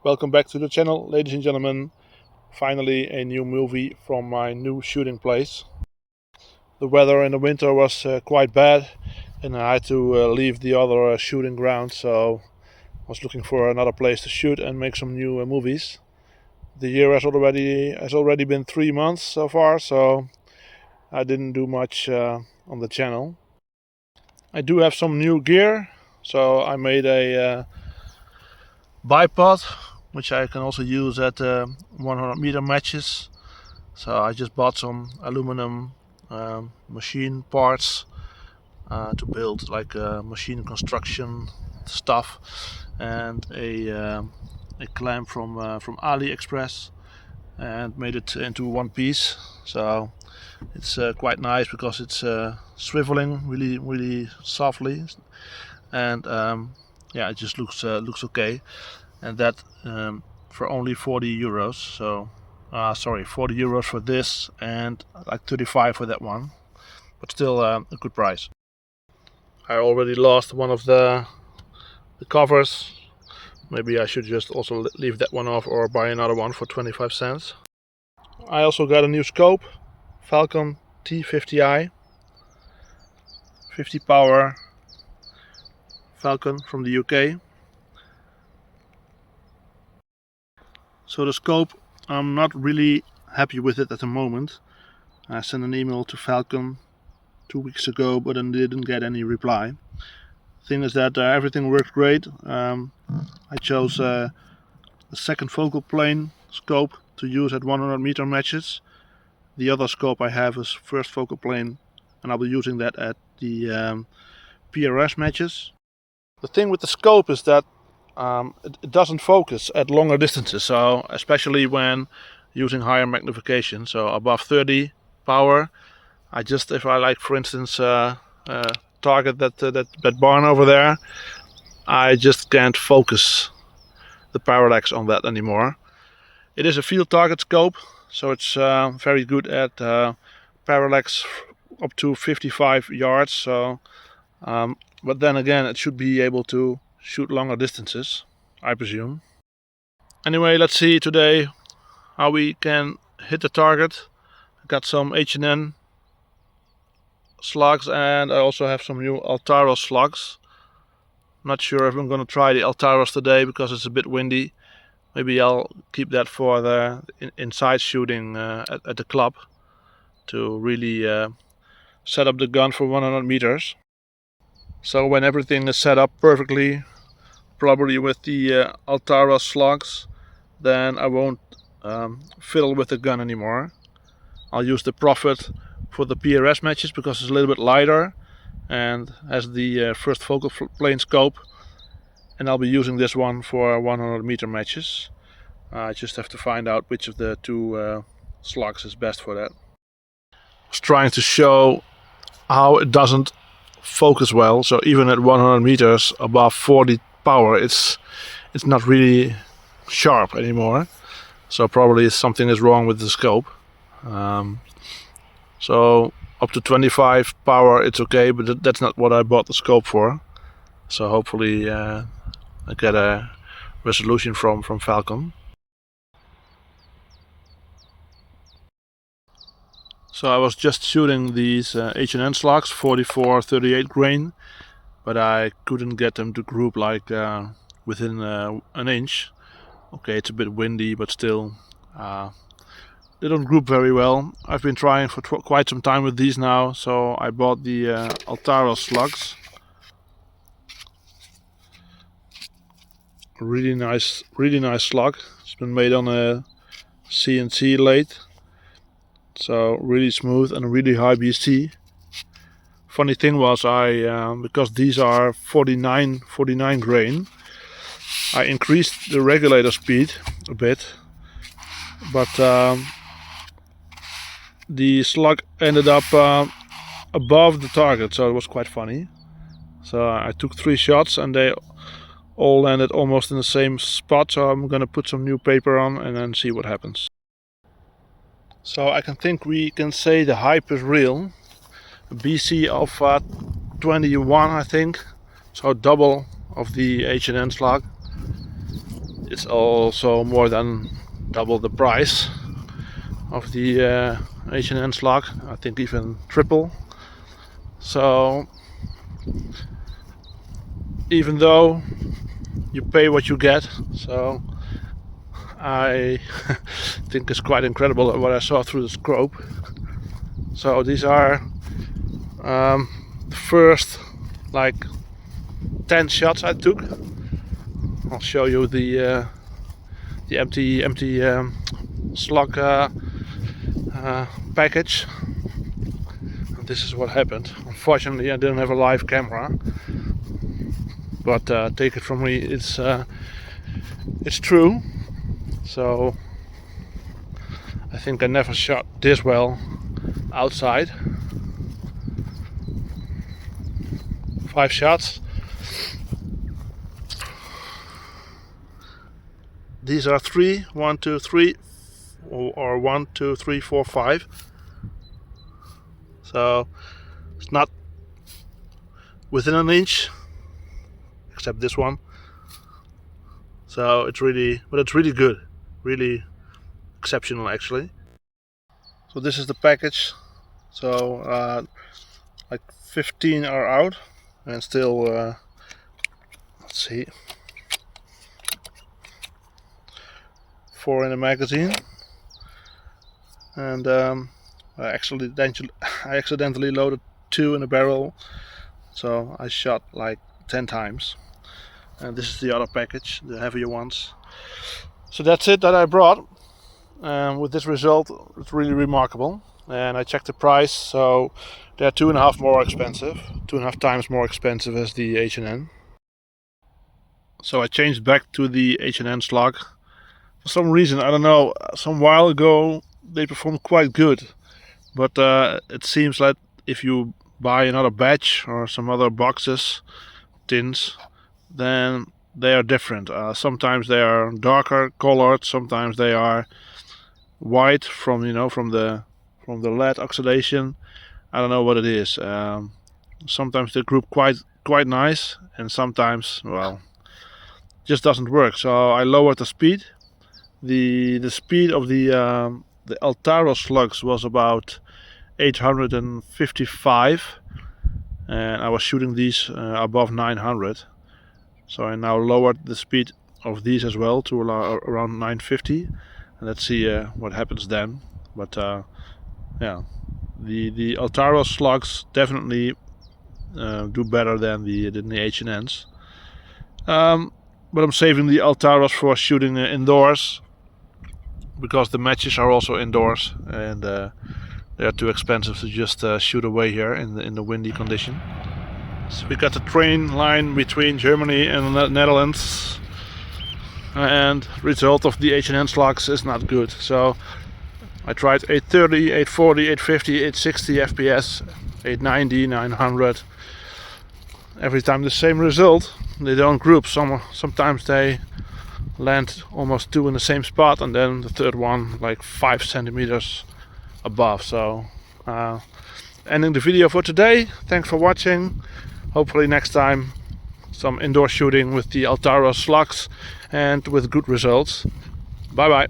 Welcome back to the channel, ladies and gentlemen. Finally a new movie from my new shooting place. The weather in the winter was quite bad and I had to leave the other shooting ground, so I was looking for another place to shoot and make some new movies. The year has already been 3 months so far, so I didn't do much on the channel. I do have some new gear, so I made a bipod, which I can also use at 100-meter matches. So I just bought some aluminum machine parts to build like machine construction stuff, and a clamp from AliExpress, and made it into one piece. So it's quite nice because it's swiveling really softly, and yeah, it just looks okay. And that for only 40 euros. So sorry, 40 euros for this and like 35 for that one, but still a good price. I already lost one of the covers. Maybe I should just also leave that one off or buy another one for 25 cents. I also got a new scope, Falcon T50i, 50 power Falcon from the UK. So the scope, I'm not really happy with it at the moment. I sent an email to Falcon 2 weeks ago, but then didn't get any reply. The thing is that everything worked great. I chose a second focal plane scope to use at 100-meter matches. The other scope I have is first focal plane, and I'll be using that at the PRS matches. The thing with the scope is that it doesn't focus at longer distances, so especially when using higher magnification, so above 30 power. If I like, for instance, target that barn over there, I just can't focus the parallax on that anymore. It is a field target scope, so it's very good at parallax up to 55 yards. So, but then again, it should be able to shoot longer distances, I presume. Anyway, let's see today how we can hit the target. I got some H&N slugs, and I also have some new Altaros slugs. Not sure if I'm going to try the Altaros today because it's a bit windy. Maybe I'll keep that for the inside shooting at the club to really set up the gun for 100 meters. So when everything is set up perfectly, probably with the Altaros slugs, then I won't fiddle with the gun anymore. I'll use the Prophet for the PRS matches because it's a little bit lighter and has the first focal plane scope, and I'll be using this one for 100-meter matches. I just have to find out which of the two slugs is best for that. I was trying to show how it doesn't focus well, so even at 100 meters above 40 power, it's not really sharp anymore. So probably something is wrong with the scope. So up to 25 power it's okay, but that's not what I bought the scope for. So hopefully I get a resolution from Falcon. So I was just shooting these H&N slugs, 44-38 grain, but I couldn't get them to group like within an inch. Okay, it's a bit windy, but still they don't group very well. I've been trying for quite some time with these now, so I bought the Altaros slugs. Really nice slug. It's been made on a CNC lathe, so really smooth and really high BST. Funny thing was, because these are 49 grain, I increased the regulator speed a bit, but the slug ended up above the target, so it was quite funny. So I took 3 shots and they all landed almost in the same spot, so I'm gonna put some new paper on and then see what happens. So I think we can say the hype is real. A BC of 21, I think, so double of the H&N slug. it's also more than double the price of the H&N slug. I think even triple. So even though you pay what you get, so I think it's quite incredible what I saw through the scope. So these are the first like 10 shots I took. I'll show you the empty slug package. And this is what happened. Unfortunately, I didn't have a live camera, but take it from me, it's true. So I think I never shot this well outside. 5 shots. These are 3, 1, 2, 3, or 1, 2, 3, 4, 5. So it's not within an inch, except this one. So it's really, but it's really good, really exceptional actually. So this is the package. So like 15 are out, and still, let's see, 4 in the magazine. And I accidentally loaded 2 in the barrel, so I shot like 10 times. And this is the other package, the heavier ones. So that's it that I brought. With this result, it's really remarkable. And I checked the price, so they're 2.5 more expensive, 2.5 times more expensive as the H&N. So I changed back to the H&N slug. For some reason, I don't know, some while ago they performed quite good, but it seems like if you buy another batch or some other boxes, tins, then they are different. Sometimes they are darker colored, sometimes they are white from the lead oxidation. I don't know what it is. Sometimes they group quite nice, and sometimes, well, just doesn't work. So I lowered the speed. The speed of the Altaros slugs was about 855, and I was shooting these above 900. So I now lowered the speed of these as well to around 950, and let's see what happens then. But yeah, the Altaros slugs definitely do better than the H&Ns. But I'm saving the Altaros for shooting indoors, because the matches are also indoors, and they are too expensive to just shoot away here in the windy condition. So we got the train line between Germany and the Netherlands, and result of the H&N slugs is not good. So I tried 830, 840, 850, 860 FPS, 890, 900. Every time the same result. They don't group. Sometimes they land almost 2 in the same spot, and then the third one like 5 centimeters above. So ending the video for today. Thanks for watching. Hopefully next time some indoor shooting with the Altaros slugs and with good results. Bye bye.